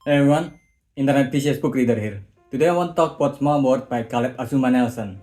Hey everyone, Internet PCS book reader here. Today I want to talk about Small World by Caleb Azumah Nelson.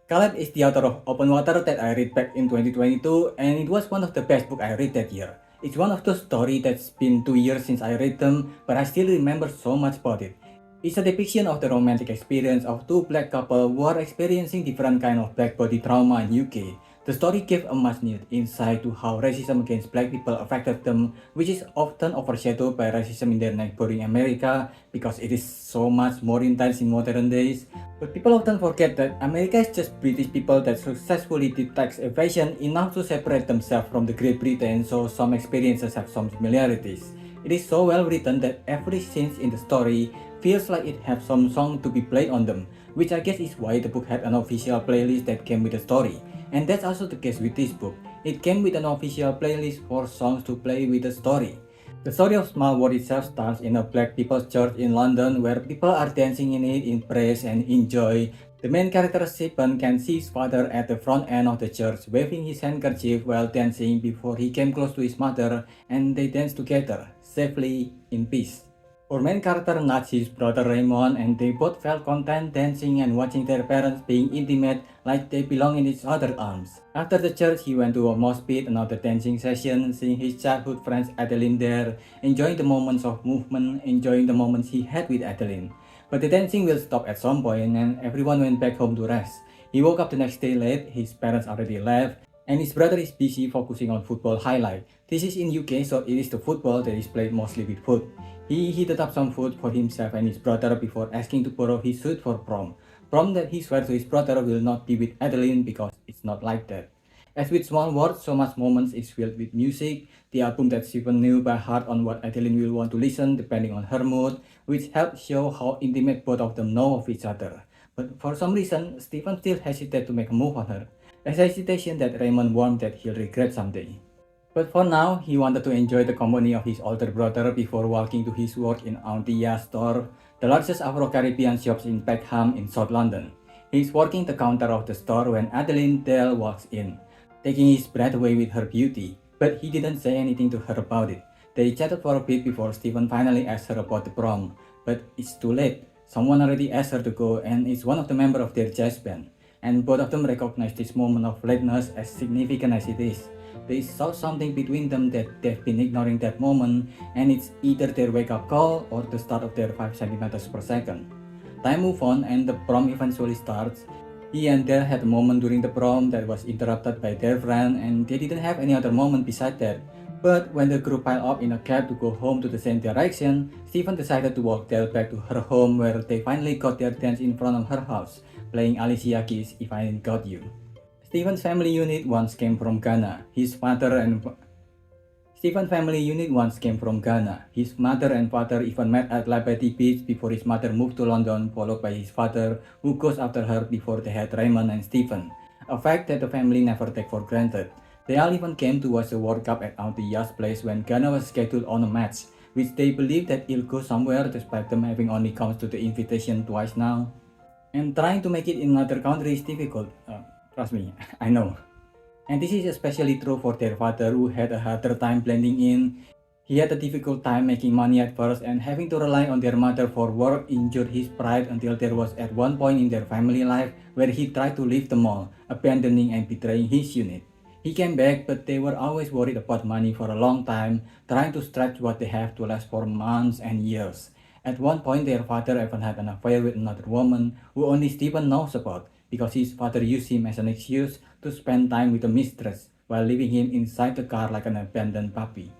Caleb is the author of Open Water that I read back in 2022 and it was one of the best books I read that year. It's one of those stories that's been 2 years since I read them, but I still remember so much about it. It's a depiction of the romantic experience of two black couples who are experiencing different kind of black body trauma in UK. The story gave a much needed insight to how racism against black people affected them, which is often overshadowed by racism in their neighboring America because it is so much more intense in modern days. But people often forget that America is just British people that successfully did tax evasion enough to separate themselves from the Great Britain, so some experiences have some similarities. It is so well written that every scene in the story feels like it has some song to be played on them, which I guess is why the book had an official playlist that came with the story. And that's also the case with this book. It came with an official playlist for songs to play with the story. The story of Small World itself starts in a black people's church in London where people are dancing in it in praise and in joy. The main character Stephen can see his father at the front end of the church waving his handkerchief while dancing before he came close to his mother and they dance together, safely in peace. Our main character nudged his brother Raymond and they both felt content dancing and watching their parents being intimate like they belong in each other's arms. After the church, he went to a mosh pit, another dancing session, seeing his childhood friend Adeline there, enjoying the moments of movement, enjoying the moments he had with Adeline. But the dancing will stop at some point and everyone went back home to rest. He woke up the next day late, his parents already left, and his brother is busy focusing on football highlight. This is in UK, so it is the football that is played mostly with food. He heated up some food for himself and his brother before asking to borrow his suit for prom. Prom that he swears to his brother will not be with Adeline because it's not like that. As with Small World, so much moments is filled with music, the album that Stephen knew by heart on what Adeline will want to listen depending on her mood, which helps show how intimate both of them know of each other. But for some reason, Stephen still hesitated to make a move on her, a hesitation that Raymond warned that he'll regret someday. But for now, he wanted to enjoy the company of his older brother before walking to his work in Auntie store, the largest Afro-Caribbean shops in Peckham in South London. He's working the counter of the store when Adeline Dale walks in, taking his breath away with her beauty, but he didn't say anything to her about it. They chatted for a bit before Stephen finally asked her about the prom, but it's too late. Someone already asked her to go and it's one of the members of their jazz band, and both of them recognize this moment of lateness as significant as it is. They saw something between them that they've been ignoring that moment, and it's either their wake-up call or the start of their 5 centimeters per second. Time moves on and the prom eventually starts. He and Dale had a moment during the prom that was interrupted by their friend and they didn't have any other moment beside that. But when the group piled up in a cab to go home to the same direction, Stephen decided to walk Dale back to her home where they finally got their dance in front of her house, playing Alicia Keys' If I Ain't Got You. Stephen's family unit once came from Ghana. Stephen's family unit once came from Ghana. His mother and father even met at Liberty Beach before his mother moved to London, followed by his father, who goes after her before they had Raymond and Stephen. A fact that the family never take for granted. They all even came to watch the World Cup at Auntie Ya's place when Ghana was scheduled on a match, which they believe that it'll go somewhere despite them having only come to the invitation twice now. And trying to make it in another country is difficult. Trust me, I know. And this is especially true for their father who had a harder time blending in. He had a difficult time making money at first and having to rely on their mother for work injured his pride until there was at one point in their family life where he tried to leave them all, abandoning and betraying his unit. He came back but they were always worried about money for a long time, trying to stretch what they have to last for months and years. At one point their father even had an affair with another woman who only Stephen knows about, because his father used him as an excuse to spend time with the mistress while leaving him inside the car like an abandoned puppy.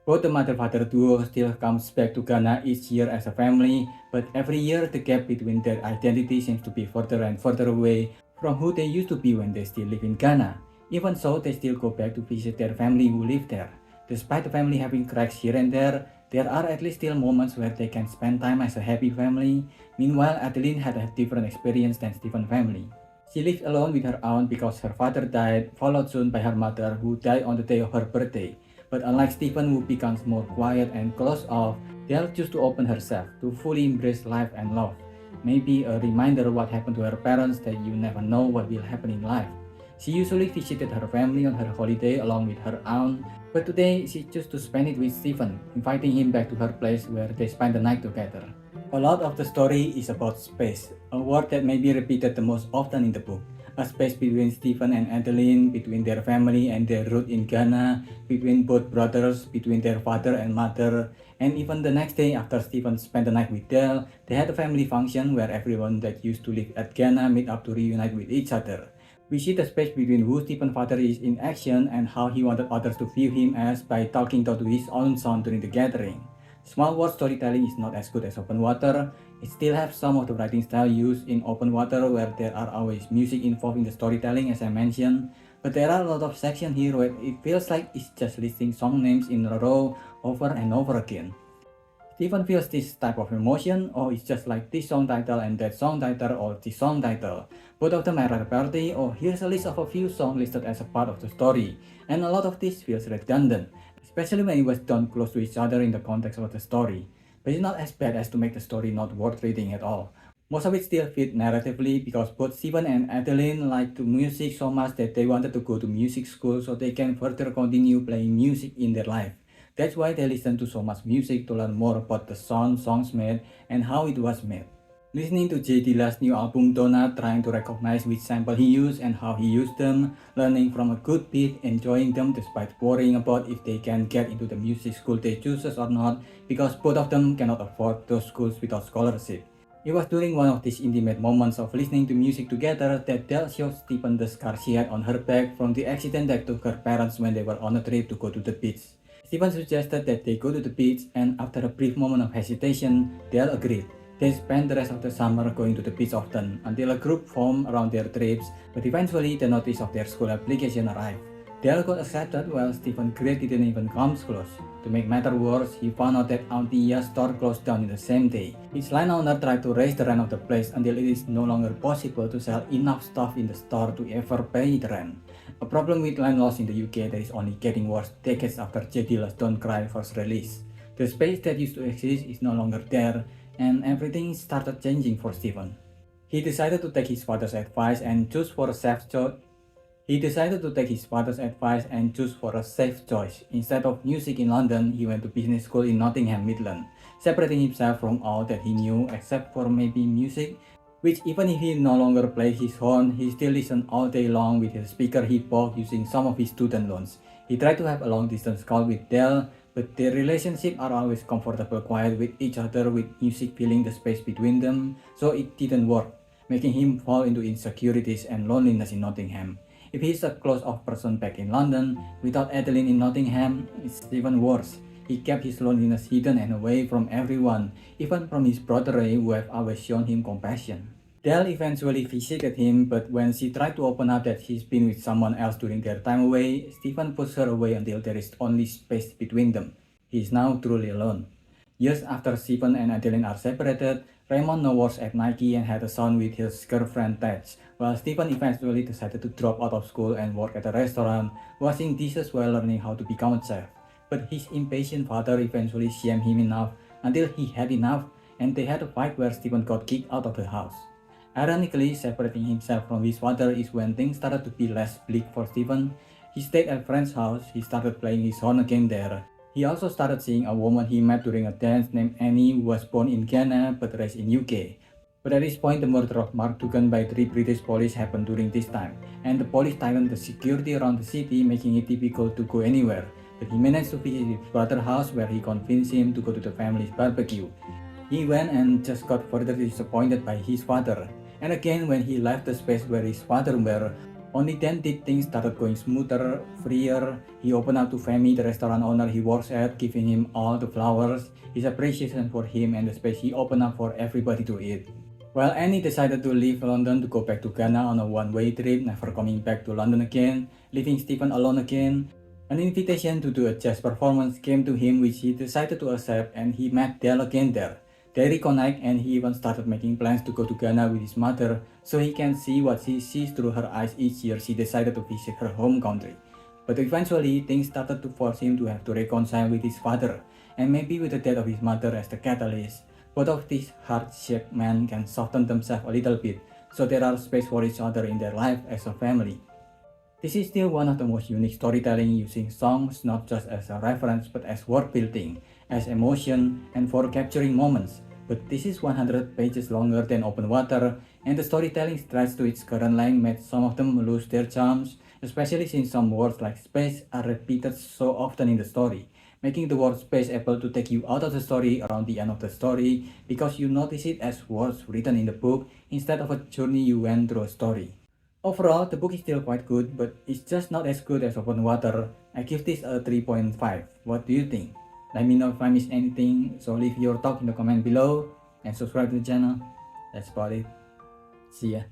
Both the mother-father duo still comes back to Ghana each year as a family, but every year the gap between their identity seems to be further and further away from who they used to be when they still live in Ghana. Even so, they still go back to visit their family who live there. Despite the family having cracks here and there are at least still moments where they can spend time as a happy family. Meanwhile, Adeline had a different experience than Stephen's family. She lived alone with her aunt because her father died, followed soon by her mother who died on the day of her birthday. But unlike Stephen who becomes more quiet and closed off, Dale chose to open herself, to fully embrace life and love. Maybe a reminder what happened to her parents that you never know what will happen in life. She usually visited her family on her holiday along with her aunt, but today she chose to spend it with Stephen, inviting him back to her place where they spend the night together. A lot of the story is about space, a word that may be repeated the most often in the book. A space between Stephen and Adeline, between their family and their root in Ghana, between both brothers, between their father and mother, and even the next day after Stephen spent the night with Dell, they had a family function where everyone that used to live at Ghana meet up to reunite with each other. We see the space between who Stephen's father is in action and how he wanted others to view him as by talking to his own son during the gathering. Small word storytelling is not as good as open water. It still has some of the writing style used in open water where there are always music involved in the storytelling as I mentioned, but there are a lot of sections here where it feels like it's just listing song names in a row over and over again. Stephen feels this type of emotion, or it's just like this song title and that song title or this song title. Both of them are a party, or here's a list of a few songs listed as a part of the story, and a lot of this feels redundant, especially when it was done close to each other in the context of the story. But it's not as bad as to make the story not worth reading at all. Most of it still fit narratively because both Stephen and Adeline like to music so much that they wanted to go to music school so they can further continue playing music in their life. That's why they listen to so much music to learn more about the songs made and how it was made. Listening to J Dilla's new album Donut, trying to recognize which sample he used and how he used them, learning from a good beat, enjoying them despite worrying about if they can get into the music school they chooses or not, because both of them cannot afford those schools without scholarship. It was during one of these intimate moments of listening to music together that Dell showed Stephen the scar she had on her back from the accident that took her parents when they were on a trip to go to the beach. Stephen suggested that they go to the beach, and after a brief moment of hesitation, Dale agreed. They spent the rest of the summer going to the beach often, until a group formed around their trips, but eventually the notice of their school application arrived. Dale got accepted while Stephen's grade didn't even come close. To make matters worse, he found out that Auntie Ya's store closed down in the same day. His landowner tried to raise the rent of the place until it is no longer possible to sell enough stuff in the store to ever pay the rent. A problem with landlords in the UK that is only getting worse decades after J Dilla's Don't Cry first release. The space that used to exist is no longer there, and everything started changing for Stephen. He decided to take his father's advice and choose for a safe choice. Instead of music in London, he went to business school in Nottingham, Midland, separating himself from all that he knew except for maybe music, which even if he no longer played his horn, he still listened all day long with his speaker he bought using some of his student loans. He tried to have a long-distance call with Dell, but their relationship are always comfortable quiet with each other with music filling the space between them, so it didn't work, making him fall into insecurities and loneliness in Nottingham. If he's a closed-off person back in London, without Adeline in Nottingham, it's even worse. He kept his loneliness hidden and away from everyone, even from his brother Ray, who have always shown him compassion. Dell eventually visited him, but when she tried to open up that he's been with someone else during their time away, Stephen pushed her away until there is only space between them. He is now truly alone. Years after Stephen and Adeline are separated, Raymond now works at Nike and had a son with his girlfriend Taj, while Stephen eventually decided to drop out of school and work at a restaurant, washing dishes while learning how to become a chef. But his impatient father eventually shamed him enough until he had enough, and they had a fight where Stephen got kicked out of the house. Ironically, separating himself from his father is when things started to be less bleak for Stephen. He stayed at a friend's house, he started playing his horn again there. He also started seeing a woman he met during a dance named Annie, who was born in Ghana but raised in UK. But at this point, the murder of Mark Dugan by 3 British police happened during this time, and the police tightened the security around the city, making it difficult to go anywhere. But he managed to visit his brother's house where he convinced him to go to the family's barbecue. He went and just got further disappointed by his father. And again, when he left the space where his father were, only then did things started going smoother, freer. He opened up to Femi, the restaurant owner he works at, giving him all the flowers, his appreciation for him and the space he opened up for everybody to eat. While Annie decided to leave London to go back to Ghana on a one-way trip, never coming back to London again, leaving Stephen alone again, an invitation to do a jazz performance came to him which he decided to accept, and he met Dell again there. They reconnect, and he even started making plans to go to Ghana with his mother so he can see what she sees through her eyes each year she decided to visit her home country. But eventually, things started to force him to have to reconcile with his father, and maybe with the death of his mother as the catalyst, both of these heart-shaped men can soften themselves a little bit so there are space for each other in their life as a family. This is still one of the most unique storytelling, using songs not just as a reference but as word building, as emotion, and for capturing moments. But this is 100 pages longer than Open Water, and the storytelling stretched to its current length made some of them lose their charms, especially since some words like space are repeated so often in the story, making the word space able to take you out of the story around the end of the story because you notice it as words written in the book instead of a journey you went through a story. Overall, the book is still quite good, but it's just not as good as Open Water. I give this a 3.5. What do you think? Let me know if I missed anything, so leave your thought in the comment below and subscribe to the channel. That's about it. See ya.